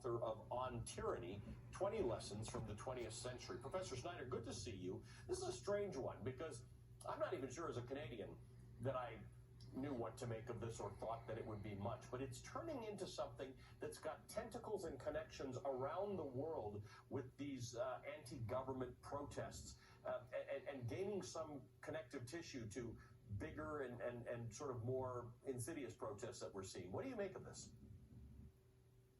author of On Tyranny, 20 Lessons from the 20th Century. Professor Snyder, good to see you. This is a strange one because I'm not even sure as a Canadian that I knew what to make of this or thought that it would be much, but it's turning into something that's got tentacles and connections around the world with these anti-government protests and gaining some connective tissue to bigger and sort of more insidious protests that we're seeing. What do you make of this?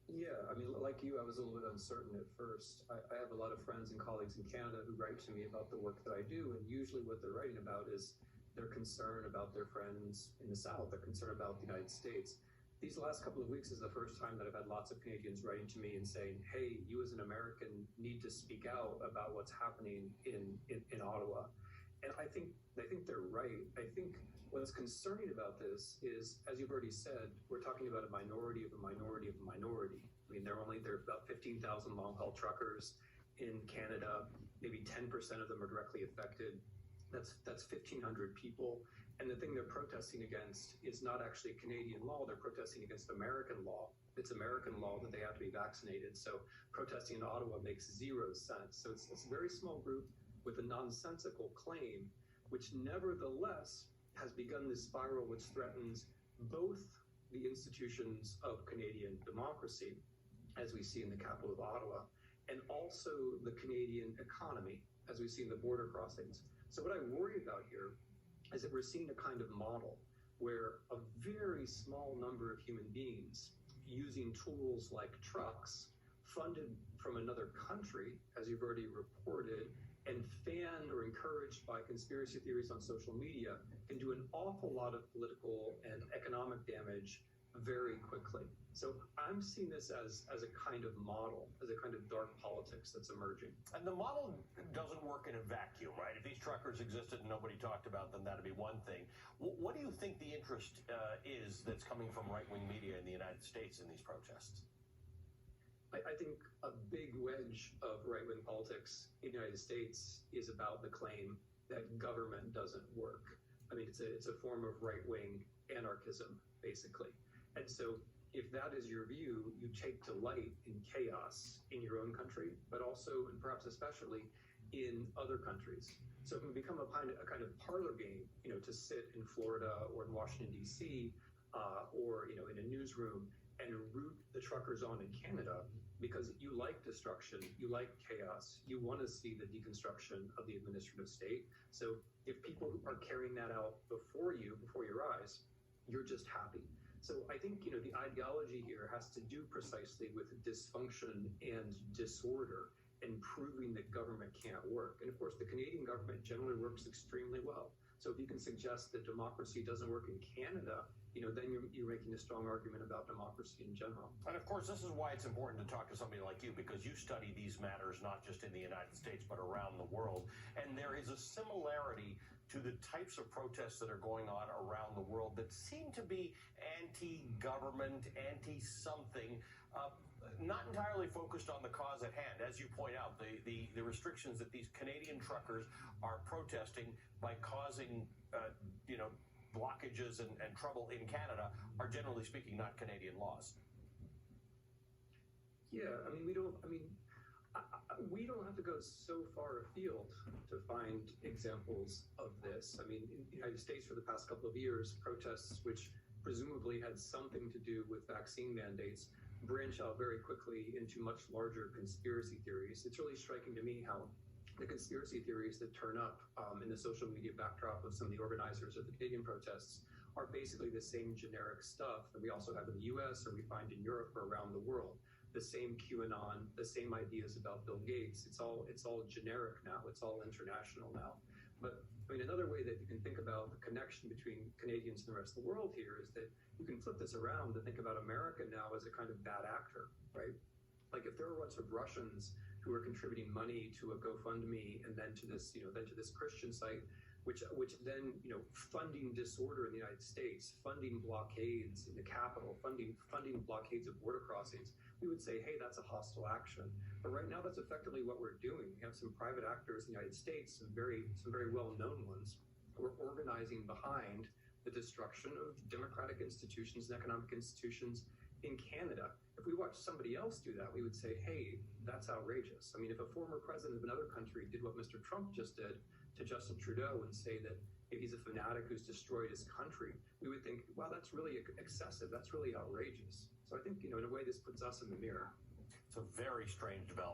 Yeah, I mean, like you, I was a little bit uncertain at first. I have a lot of friends and colleagues in Canada who write to me about the work that I do, and usually what they're writing about is their concern about their friends in the South, their concern about the United States. These last couple of weeks is the first time that I've had lots of Canadians writing to me and saying, hey, you as an American need to speak out about what's happening in Ottawa. And I think they're right. I think what's concerning about this is, as you've already said, we're talking about a minority of a minority of a minority. I mean, there are about 15,000 long-haul truckers in Canada. Maybe 10% of them are directly affected. That's 1,500 people. And the thing they're protesting against is not actually Canadian law. They're protesting against American law. It's American law that they have to be vaccinated. So protesting in Ottawa makes zero sense. So it's a very small group with a nonsensical claim, which nevertheless has begun this spiral which threatens both the institutions of Canadian democracy, as we see in the capital of Ottawa, and also the Canadian economy, as we see in the border crossings. So what I worry about here is that we're seeing a kind of model where a very small number of human beings using tools like trucks funded from another country, as you've already reported, and fanned or encouraged by conspiracy theories on social media can do an awful lot of political and economic damage very quickly. So I'm seeing this as a kind of model, as a kind of dark politics that's emerging. And the model doesn't work in a vacuum, right? If these truckers existed and nobody talked about them, that'd be one thing. What do you think the interest is that's coming from right-wing media in the United States in these protests? I think a big wedge of right-wing politics in the United States is about the claim that government doesn't work. I mean, it's a form of right-wing anarchism, basically. And so if that is your view, you take delight in chaos in your own country, but also, and perhaps especially, in other countries. So it can become a kind of parlor game, to sit in Florida or in Washington, D.C., or, in a newsroom and root the truckers on in Canada because you like destruction, you like chaos, you want to see the deconstruction of the administrative state. So if people are carrying that out before your eyes, you're just happy. So I think, the ideology here has to do precisely with dysfunction and disorder and proving that government can't work. And of course, the Canadian government generally works extremely well. So if you can suggest that democracy doesn't work in Canada, then you're making a strong argument about democracy in general. And of course, this is why it's important to talk to somebody like you, because you study these matters not just in the United States, but around the world. And there is a similarity to the types of protests that are going on around the world that seem to be anti-government, anti-something, not entirely focused on the cause at hand. As you point out, the restrictions that these Canadian truckers are protesting by causing, blockages and trouble in Canada are, generally speaking, not Canadian laws. Yeah, I mean, we don't have to go so far afield to find examples of this. I mean, in the United States for the past couple of years, protests which presumably had something to do with vaccine mandates branch out very quickly into much larger conspiracy theories. It's really striking to me how the conspiracy theories that turn up in the social media backdrop of some of the organizers of the Canadian protests are basically the same generic stuff that we also have in the US or we find in Europe or around the world. The same QAnon, the same ideas about Bill Gates. It's all generic now. It's all international now. But I mean, another way that you can think about the connection between Canadians and the rest of the world here is that you can flip this around to think about America now as a kind of bad actor, right? Like if there were a bunch of Russians who are contributing money to a GoFundMe and then to this, then to this Christian site, which then, funding disorder in the United States, funding blockades in the capital, funding blockades of border crossings, we would say, hey, that's a hostile action. But right now, that's effectively what we're doing. We have some private actors in the United States, some very well-known ones, who are organizing behind the destruction of democratic institutions and economic institutions in Canada, if we watched somebody else do that, we would say, hey, that's outrageous. I mean, if a former president of another country did what Mr. Trump just did to Justin Trudeau and say that if he's a fanatic who's destroyed his country, we would think, wow, that's really excessive. That's really outrageous. So I think, in a way, this puts us in the mirror. It's a very strange development.